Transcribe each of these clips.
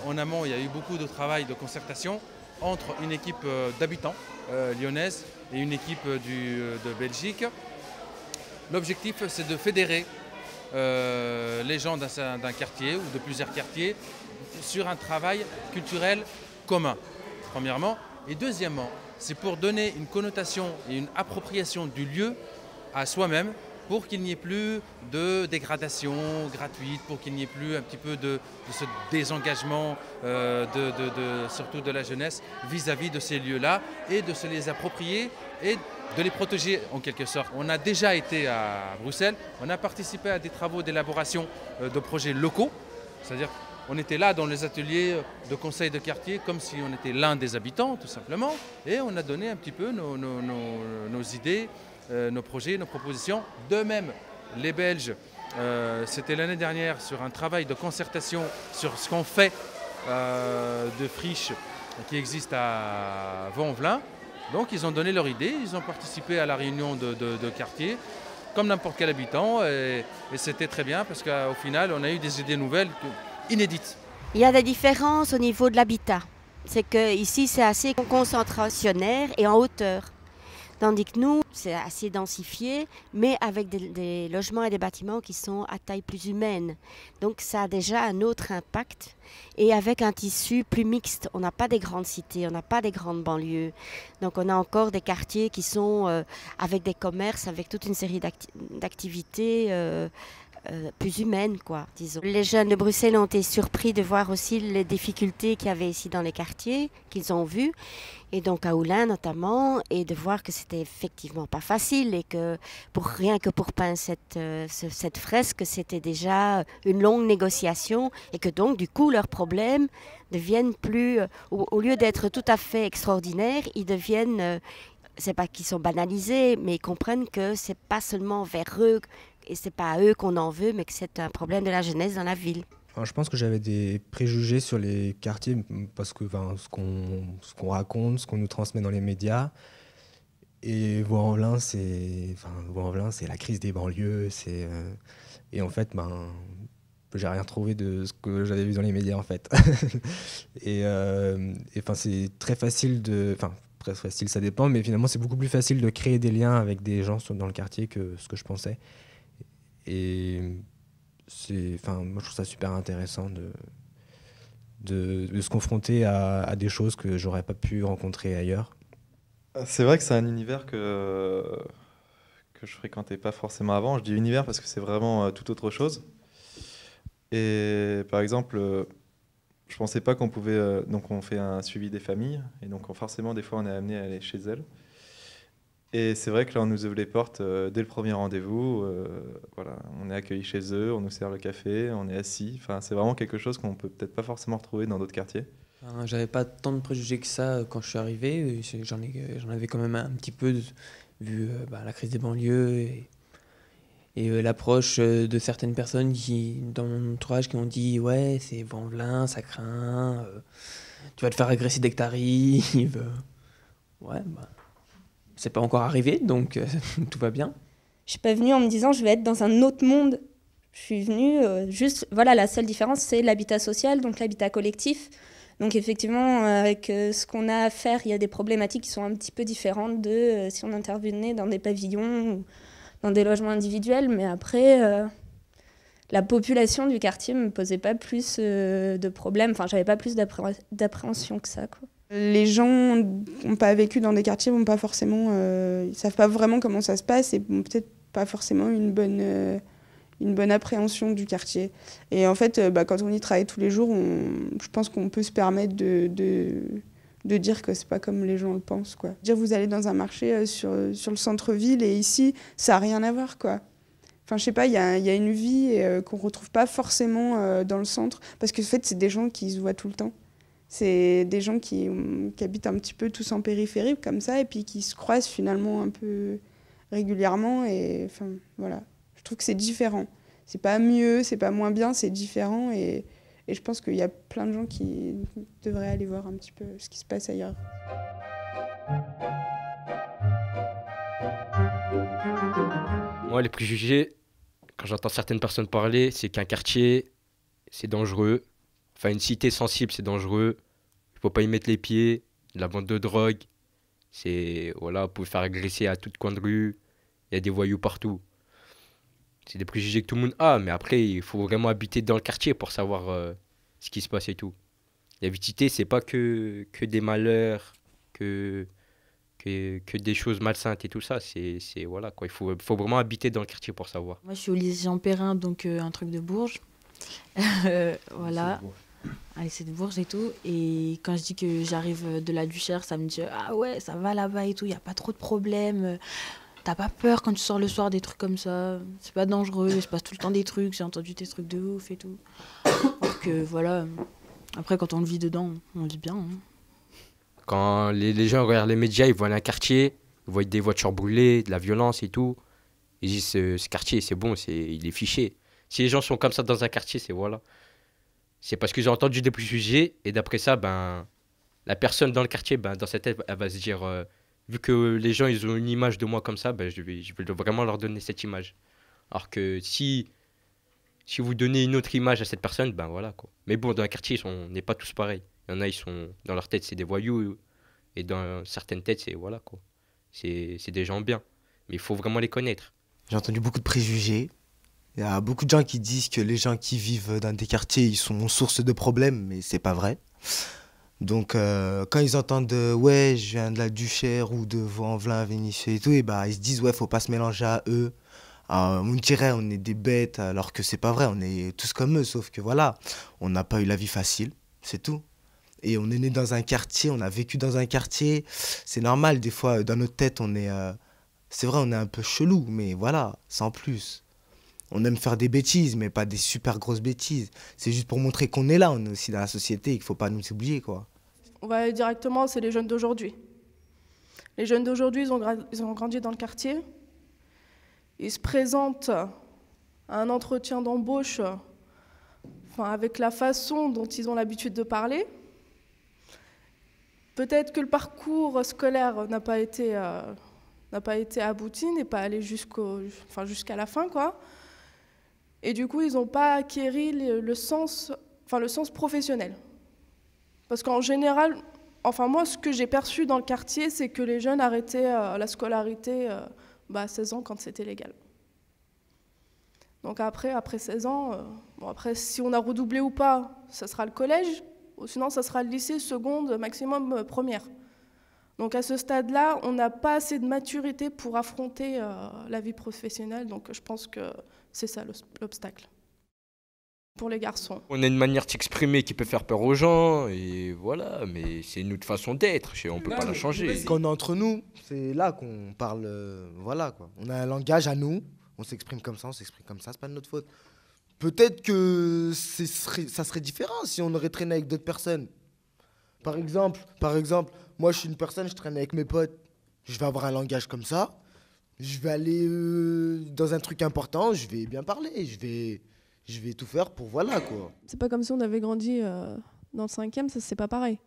En amont, il y a eu beaucoup de travail de concertation entre une équipe d'habitants lyonnaise et une équipe de Belgique. L'objectif, c'est de fédérer les gens d'un quartier ou de plusieurs quartiers sur un travail culturel commun, premièrement. Et deuxièmement, c'est pour donner une connotation et une appropriation du lieu à soi-même, pour qu'il n'y ait plus de dégradation gratuite, pour qu'il n'y ait plus un petit peu de ce désengagement surtout de la jeunesse vis-à-vis de ces lieux-là, et de se les approprier et de les protéger en quelque sorte. On a déjà été à Bruxelles, on a participé à des travaux d'élaboration de projets locaux, c'est-à-dire on était là dans les ateliers de conseil de quartier comme si on était l'un des habitants tout simplement, et on a donné un petit peu nos idées, nos projets, nos propositions. De même, les Belges, c'était l'année dernière sur un travail de concertation sur ce qu'on fait de friches qui existent à Vaux-en-Velin. Donc ils ont donné leur idée, ils ont participé à la réunion de quartier, comme n'importe quel habitant, et c'était très bien parce qu'au final, on a eu des idées nouvelles inédites. Il y a des différences au niveau de l'habitat. C'est qu'ici, c'est assez concentrationnaire et en hauteur. Tandis que nous, c'est assez densifié, mais avec des logements et des bâtiments qui sont à taille plus humaine. Donc ça a déjà un autre impact. Et avec un tissu plus mixte, on n'a pas des grandes cités, on n'a pas des grandes banlieues. Donc on a encore des quartiers qui sont avec des commerces, avec toute une série d'activités plus humaines, quoi, disons. Les jeunes de Bruxelles ont été surpris de voir aussi les difficultés qu'il y avait ici dans les quartiers, qu'ils ont vues, et donc à Oullins notamment, et de voir que c'était effectivement pas facile, et que rien que pour peindre cette fresque, c'était déjà une longue négociation, et que donc du coup leurs problèmes deviennent plus, au lieu d'être tout à fait extraordinaires, ils deviennent, c'est pas qu'ils sont banalisés, mais ils comprennent que c'est pas seulement vers eux, et c'est pas à eux qu'on en veut, mais que c'est un problème de la jeunesse dans la ville. Enfin, je pense que j'avais des préjugés sur les quartiers parce que ce qu'on raconte, ce qu'on nous transmet dans les médias. Et Vaux-en-Velin, c'est la crise des banlieues. Et en fait, j'ai rien retrouvé de ce que j'avais vu dans les médias en fait. et c'est très facile très facile, ça dépend, mais finalement c'est beaucoup plus facile de créer des liens avec des gens dans le quartier que ce que je pensais. Et moi je trouve ça super intéressant de se confronter à des choses que j'aurais pas pu rencontrer ailleurs. C'est vrai que c'est un univers que je fréquentais pas forcément avant. Je dis univers parce que c'est vraiment tout autre chose. Et par exemple, je pensais pas qu'on pouvait... donc on fait un suivi des familles, et donc forcément des fois on est amené à aller chez elles. Et c'est vrai que là on nous ouvre les portes dès le premier rendez-vous. Voilà, on est accueilli chez eux, on nous sert le café, on est assis. Enfin, c'est vraiment quelque chose qu'on peut peut-être pas forcément retrouver dans d'autres quartiers. J'avais pas tant de préjugés que ça quand je suis arrivé. J'en avais quand même un petit peu vu la crise des banlieues et l'approche de certaines personnes dans mon entourage qui ont dit ouais, c'est Vaux-en-Velin, ça craint, tu vas te faire agresser dès que t'arrives. Ouais, c'est pas encore arrivé, donc tout va bien. Je suis pas venue en me disant je vais être dans un autre monde. Je suis venue juste, voilà, la seule différence c'est l'habitat social, donc l'habitat collectif. Donc effectivement, avec ce qu'on a à faire, il y a des problématiques qui sont un petit peu différentes de si on intervenait dans des pavillons ou dans des logements individuels. Mais après, la population du quartier ne me posait pas plus de problèmes. Enfin, j'avais pas plus d'appréhension que ça, quoi. Les gens n'ont pas vécu dans des quartiers, vont pas forcément, ils savent pas vraiment comment ça se passe et n'ont peut-être pas forcément une bonne appréhension du quartier. Et en fait, quand on y travaille tous les jours, je pense qu'on peut se permettre de dire que c'est pas comme les gens le pensent, quoi. Dire vous allez dans un marché sur le centre-ville et ici, ça n'a rien à voir, quoi. Enfin, je sais pas, il y a une vie qu'on retrouve pas forcément dans le centre, parce que en fait, c'est des gens qui se voient tout le temps. C'est des gens qui habitent un petit peu tous en périphérie, comme ça, et puis qui se croisent finalement un régulièrement. Et enfin, voilà. Je trouve que c'est différent. C'est pas mieux, c'est pas moins bien, c'est différent. Et je pense qu'il y a plein de gens qui devraient aller voir un petit peu ce qui se passe ailleurs. Moi, les préjugés, quand j'entends certaines personnes parler, c'est qu'un quartier, c'est dangereux. Enfin, une cité sensible, c'est dangereux. Il faut pas y mettre les pieds. De la vente de drogue. C'est, voilà, vous pouvez faire agresser à tout coin de rue. Il y a des voyous partout. C'est des préjugés que tout le monde a, mais après, il faut vraiment habiter dans le quartier pour savoir ce qui se passe et tout. La vie de cité, c'est pas que des malheurs, que des choses malsaines et tout ça. C'est voilà, quoi. Il faut vraiment habiter dans le quartier pour savoir. Moi, je suis au lycée Jean Perrin, donc un truc de Bourges. Voilà. Un lycée de Bourges et tout. Et quand je dis que j'arrive de la Duchère, ça me dit « Ah ouais, ça va là-bas et tout, il n'y a pas trop de problèmes. T'as pas peur quand tu sors le soir des trucs comme ça. C'est pas dangereux, il se passe tout le temps des trucs. J'ai entendu des trucs de ouf et tout. » Alors que voilà, après quand on le vit dedans, on vit bien. Hein. Quand les gens regardent les médias, ils voient un quartier, ils voient des voitures brûlées, de la violence et tout. Ils disent ce quartier, c'est bon, il est fiché. Si les gens sont comme ça dans un quartier, c'est voilà. C'est parce qu'ils ont entendu des préjugés et d'après ça, ben, la personne dans le quartier, ben, dans sa tête, elle va se dire, vu que les gens ils ont une image de moi comme ça, ben, je vais vraiment leur donner cette image. Alors que si vous donnez une autre image à cette personne, ben voilà quoi. Mais bon, dans un quartier, on n'est pas tous pareils. Il y en a, ils sont dans leur tête, c'est des voyous et dans certaines têtes, c'est voilà quoi. C'est des gens bien. Mais il faut vraiment les connaître. J'ai entendu beaucoup de préjugés. Il y a beaucoup de gens qui disent que les gens qui vivent dans des quartiers, ils sont source de problèmes, mais c'est pas vrai. Donc quand ils entendent ouais, je viens de la Duchère ou de Vaux-en-Velin, Vénissieux et tout, et bah, ils se disent ouais, faut pas se mélanger à eux. On dirait on est des bêtes, alors que c'est pas vrai, on est tous comme eux, sauf que voilà, on n'a pas eu la vie facile, c'est tout. Et on est né dans un quartier, on a vécu dans un quartier, c'est normal, des fois dans notre tête on est, c'est vrai, on est un peu chelou, mais voilà, sans plus. On aime faire des bêtises, mais pas des super grosses bêtises. C'est juste pour montrer qu'on est là, on est aussi dans la société et qu'il ne faut pas nous oublier, quoi. On va aller directement, c'est les jeunes d'aujourd'hui. Les jeunes d'aujourd'hui, ils ont grandi dans le quartier. Ils se présentent à un entretien d'embauche avec la façon dont ils ont l'habitude de parler. Peut-être que le parcours scolaire n'a pas été abouti, n'est pas allé jusqu'à la fin, quoi. Et du coup, ils n'ont pas acquéri le sens professionnel. Parce qu'en général, moi, ce que j'ai perçu dans le quartier, c'est que les jeunes arrêtaient la scolarité à 16 ans quand c'était légal. Donc après 16 ans, après, si on a redoublé ou pas, ça sera le collège, ou sinon ça sera le lycée, seconde, maximum première. Donc à ce stade-là, on n'a pas assez de maturité pour affronter la vie professionnelle, donc je pense que c'est ça l'obstacle pour les garçons. On a une manière de s'exprimer qui peut faire peur aux gens, et voilà, mais c'est une autre façon d'être, on ne peut pas la changer. Quand on est entre nous, c'est là qu'on parle, voilà quoi. On a un langage à nous, on s'exprime comme ça, c'est pas de notre faute. Peut-être que ça serait différent si on aurait traîné avec d'autres personnes. Par exemple, moi je suis une personne, je traîne avec mes potes, je vais avoir un langage comme ça, je vais aller dans un truc important, je vais bien parler, je vais tout faire pour voilà quoi. C'est pas comme si on avait grandi dans le 5e, ça c'est pas pareil.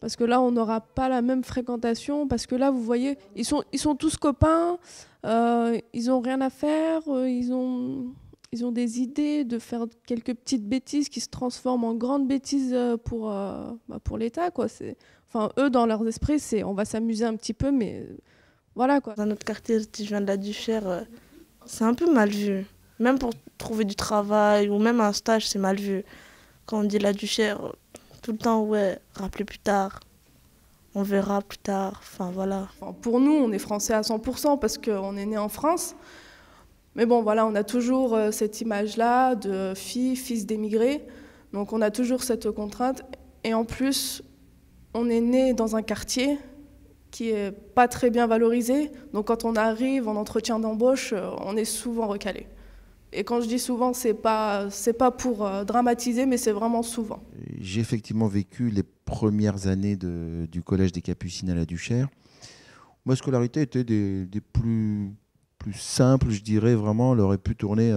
Parce que là on n'aura pas la même fréquentation, parce que là vous voyez, ils sont tous copains, ils ont rien à faire, ils ont des idées de faire quelques petites bêtises qui se transforment en grandes bêtises pour l'État, quoi. Eux, dans leurs esprits, on va s'amuser un petit peu, mais voilà, quoi. Dans notre quartier, si je viens de la Duchère, c'est un peu mal vu. Même pour trouver du travail ou même un stage, c'est mal vu. Quand on dit la Duchère, tout le temps, ouais, rappelez plus tard. On verra plus tard, voilà. Pour nous, on est français à 100% parce qu'on est né en France. Mais bon, voilà, on a toujours cette image-là de fils d'émigrés. Donc on a toujours cette contrainte. Et en plus, on est né dans un quartier qui est pas très bien valorisé. Donc quand on arrive en entretien d'embauche, on est souvent recalé. Et quand je dis souvent, c'est pas pour dramatiser, mais c'est vraiment souvent. J'ai effectivement vécu les premières années du collège des Capucines à la Duchère, Ma scolarité était des plus simples, je dirais vraiment. Elle aurait pu tourner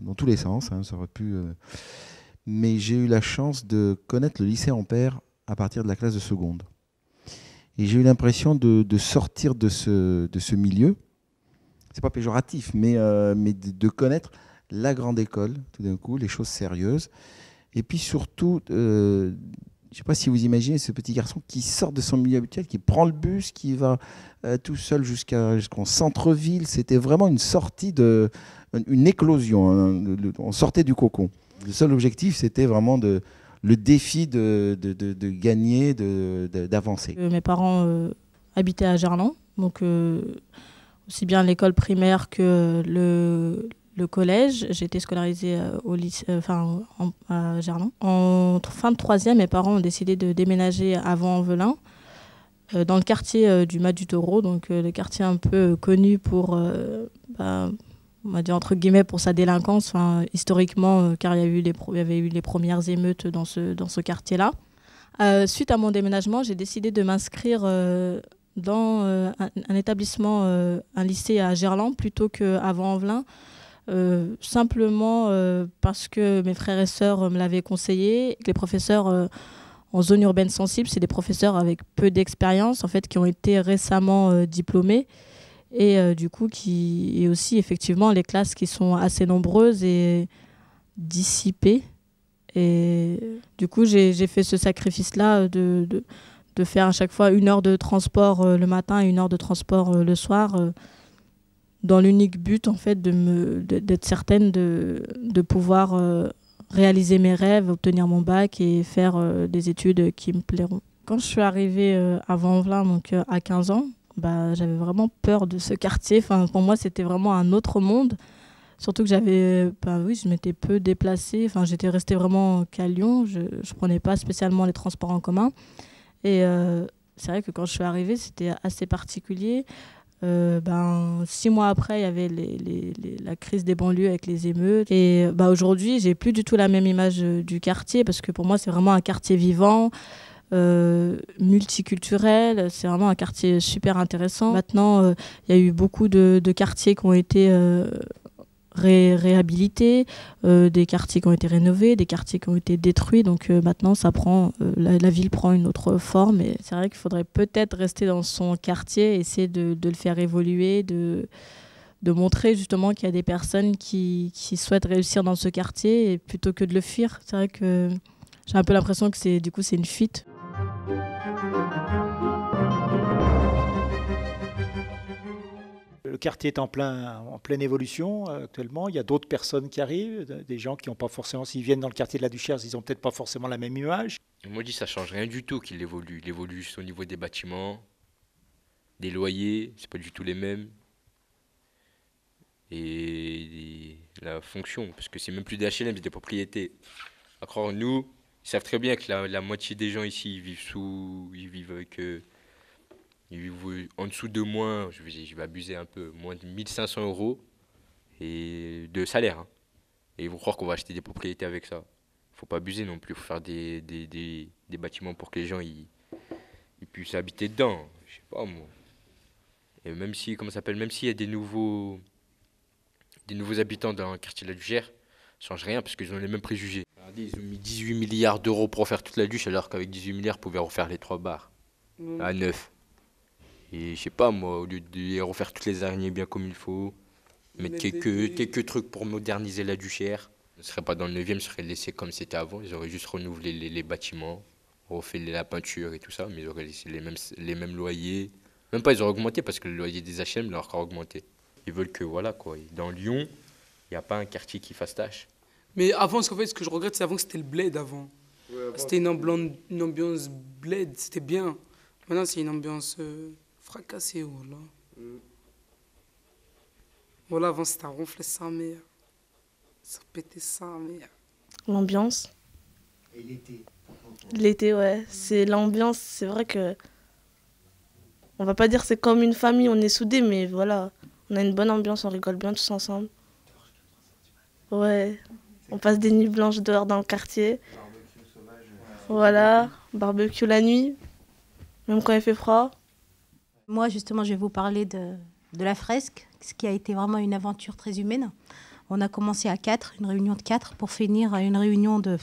dans tous les sens, hein, ça aurait pu. Mais j'ai eu la chance de connaître le lycée Ampère à partir de la classe de seconde. Et j'ai eu l'impression de sortir de ce milieu. C'est pas péjoratif, mais de connaître la grande école, tout d'un coup, les choses sérieuses. Et puis surtout, je ne sais pas si vous imaginez ce petit garçon qui sort de son milieu habituel, qui prend le bus, qui va tout seul jusqu'en centre-ville. C'était vraiment une sortie, une éclosion. Hein. On sortait du cocon. Le seul objectif, c'était vraiment le défi de gagner, d'avancer. Mes parents habitaient à Gerland, donc aussi bien l'école primaire que le collège. J'ai été scolarisée au lycée, à Gerland. En fin de troisième, mes parents ont décidé de déménager à Vaux-en-Velin, dans le quartier du Mas du Taureau, donc le quartier un peu connu pour, on va dire entre guillemets, pour sa délinquance, historiquement, car il y avait eu les premières émeutes dans ce quartier-là. Suite à mon déménagement, j'ai décidé de m'inscrire dans un établissement, un lycée à Gerland plutôt qu'à Vaux-en-Velin. Simplement parce que mes frères et sœurs me l'avaient conseillé. Les professeurs en zone urbaine sensible, c'est des professeurs avec peu d'expérience, en fait, qui ont été récemment diplômés. Et du coup, et aussi effectivement les classes qui sont assez nombreuses et dissipées. Et du coup, j'ai fait ce sacrifice-là de faire à chaque fois 1 heure de transport le matin et 1 heure de transport le soir, dans l'unique but en fait d'être certaine de pouvoir réaliser mes rêves, obtenir mon bac et faire des études qui me plairont. Quand je suis arrivée à Vaux-en-Velin, donc à 15 ans, j'avais vraiment peur de ce quartier. Enfin, pour moi, c'était vraiment un autre monde. Surtout que je m'étais peu déplacée. Enfin, j'étais restée vraiment qu'à Lyon. Je ne prenais pas spécialement les transports en commun. Et c'est vrai que quand je suis arrivée, c'était assez particulier. 6 mois après, il y avait la crise des banlieues avec les émeutes. Et aujourd'hui, j'ai plus du tout la même image du quartier, parce que pour moi, c'est vraiment un quartier vivant, multiculturel. C'est vraiment un quartier super intéressant. Maintenant, il y a eu beaucoup de quartiers qui ont été réhabilités, des quartiers qui ont été rénovés, des quartiers qui ont été détruits. Donc maintenant, la ville prend une autre forme. Et c'est vrai qu'il faudrait peut-être rester dans son quartier, essayer de le faire évoluer, de montrer justement qu'il y a des personnes qui souhaitent réussir dans ce quartier, et plutôt que de le fuir. C'est vrai que j'ai un peu l'impression que c'est une fuite. Le quartier est en pleine évolution actuellement. Il y a d'autres personnes qui arrivent, des gens qui n'ont pas forcément, s'ils viennent dans le quartier de la Duchère, ils n'ont peut-être pas forcément la même image. Moi, je dis ça change rien du tout qu'il évolue. Il évolue juste au niveau des bâtiments, des loyers, c'est pas du tout les mêmes. Et la fonction, parce que c'est même plus des HLM, c'est des propriétés. Alors nous, ils savent très bien que la moitié des gens ici, ils vivent avec... Ils vivent en dessous de moins, je vais abuser un peu, moins de 1 500 € et de salaire. Hein. Et ils vont croire qu'on va acheter des propriétés avec ça. Il ne faut pas abuser non plus, il faut faire des bâtiments pour que les gens ils puissent habiter dedans. Je sais pas moi. Et même si, même s'il y a des nouveaux habitants dans le quartier de la Duchère, ça ne change rien parce qu'ils ont les mêmes préjugés. Regardez, ils ont mis 18 milliards d'euros pour refaire toute la Duche, alors qu'avec 18 milliards, ils pouvaient refaire les 3 bars à 9. Et je sais pas moi, au lieu de refaire toutes les araignées bien comme il faut, mettre quelques trucs pour moderniser la Duchère, ce serait pas dans le 9e, ce serait laissé comme c'était avant. Ils auraient juste renouvelé les bâtiments, refait la peinture et tout ça, mais ils auraient laissé les mêmes loyers. Même pas, ils auraient augmenté parce que le loyer des HLM leur a augmenté. Ils veulent que, voilà quoi, dans Lyon, il n'y a pas un quartier qui fasse tâche. Mais avant, ce que je regrette, c'est avant que c'était le bled avant. Ouais, c'était une ambiance bled, c'était bien. Maintenant, c'est une ambiance fracassée, voilà. Voilà, avant, c'était à ronfler sa mère. Ça pétait sa mère. L'ambiance. Et l'été. L'été, ouais. C'est l'ambiance, c'est vrai que... On va pas dire c'est comme une famille, on est soudés, mais voilà. On a une bonne ambiance, on rigole bien tous ensemble. Ouais. On passe des nuits blanches dehors dans le quartier. Barbecue sauvage. Voilà. Barbecue la nuit. Même quand il fait froid. Moi, justement, je vais vous parler de la fresque, ce qui a été vraiment une aventure très humaine. On a commencé à 4, une réunion de 4, pour finir à une réunion de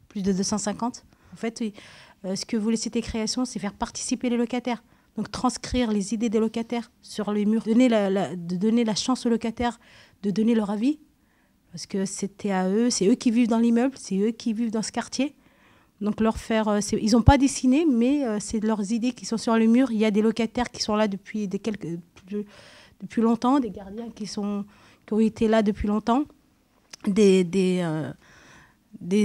plus de 250. En fait, ce que voulait cette création, c'est faire participer les locataires. Donc, transcrire les idées des locataires sur les murs, de donner la chance aux locataires de donner leur avis. Parce que c'était à eux, c'est eux qui vivent dans l'immeuble, c'est eux qui vivent dans ce quartier. Donc leur faire, ils n'ont pas dessiné, mais c'est leurs idées qui sont sur le mur. Il y a des locataires qui sont là depuis longtemps, des gardiens qui ont été là depuis longtemps, des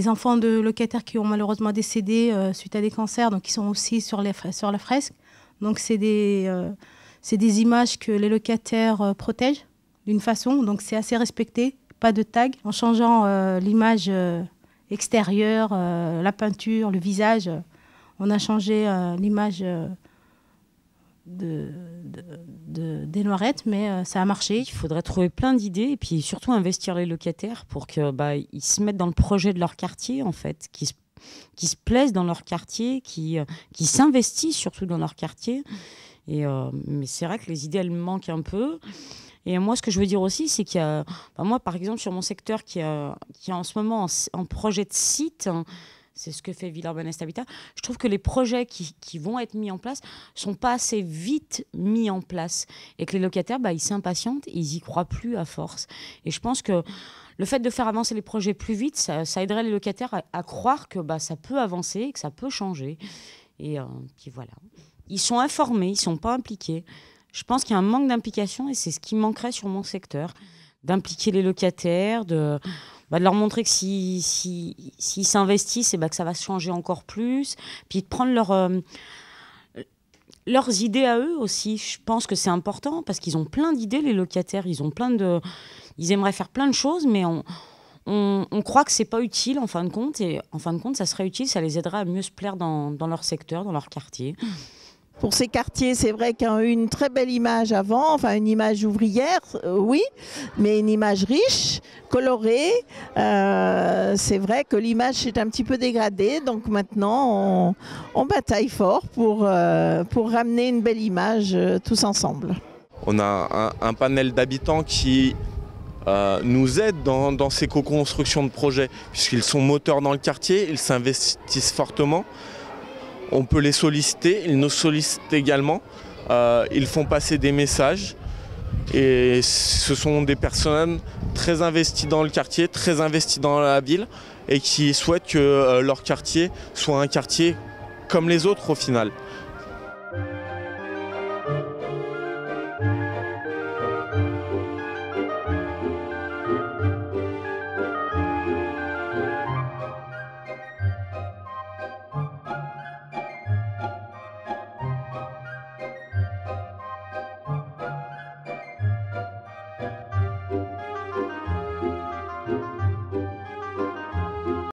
enfants de locataires qui ont malheureusement décédé suite à des cancers, donc qui sont aussi sur la fresque. Donc c'est des images que les locataires protègent d'une façon, donc c'est assez respecté. Pas de tag. En changeant l'image extérieure, la peinture, le visage, on a changé l'image des noirettes, mais ça a marché. Il faudrait trouver plein d'idées et puis surtout investir les locataires pour qu'ils se mettent dans le projet de leur quartier, en fait, qui se plaisent dans leur quartier, qui s'investissent surtout dans leur quartier. Mais c'est vrai que les idées, elles manquent un peu. Et moi, ce que je veux dire aussi, c'est qu'il y a... moi, par exemple, sur mon secteur qui est en ce moment en projet de site, hein, c'est ce que fait Villeurbanne Est Habitat, je trouve que les projets qui vont être mis en place ne sont pas assez vite mis en place. Et que les locataires, ils s'impatientent et ils n'y croient plus à force. Et je pense que le fait de faire avancer les projets plus vite, ça aiderait les locataires à croire que ça peut avancer, que ça peut changer. Et puis voilà. Ils sont informés, ils ne sont pas impliqués. Je pense qu'il y a un manque d'implication et c'est ce qui manquerait sur mon secteur, d'impliquer les locataires, de leur montrer que s'ils s'investissent, que ça va se changer encore plus, puis de prendre leurs idées à eux aussi. Je pense que c'est important parce qu'ils ont plein d'idées, les locataires, ils aimeraient faire plein de choses, mais on croit que c'est pas utile en fin de compte, et en fin de compte, ça serait utile, ça les aiderait à mieux se plaire dans leur secteur, dans leur quartier. Pour ces quartiers, c'est vrai qu'ils ont eu une très belle image avant, enfin une image ouvrière, oui, mais une image riche, colorée. C'est vrai que l'image s'est un petit peu dégradée, donc maintenant on bataille fort pour ramener une belle image tous ensemble. On a un panel d'habitants qui nous aident dans ces co-constructions de projets, puisqu'ils sont moteurs dans le quartier, ils s'investissent fortement. On peut les solliciter, ils nous sollicitent également, ils font passer des messages et ce sont des personnes très investies dans le quartier, très investies dans la ville et qui souhaitent que leur quartier soit un quartier comme les autres au final.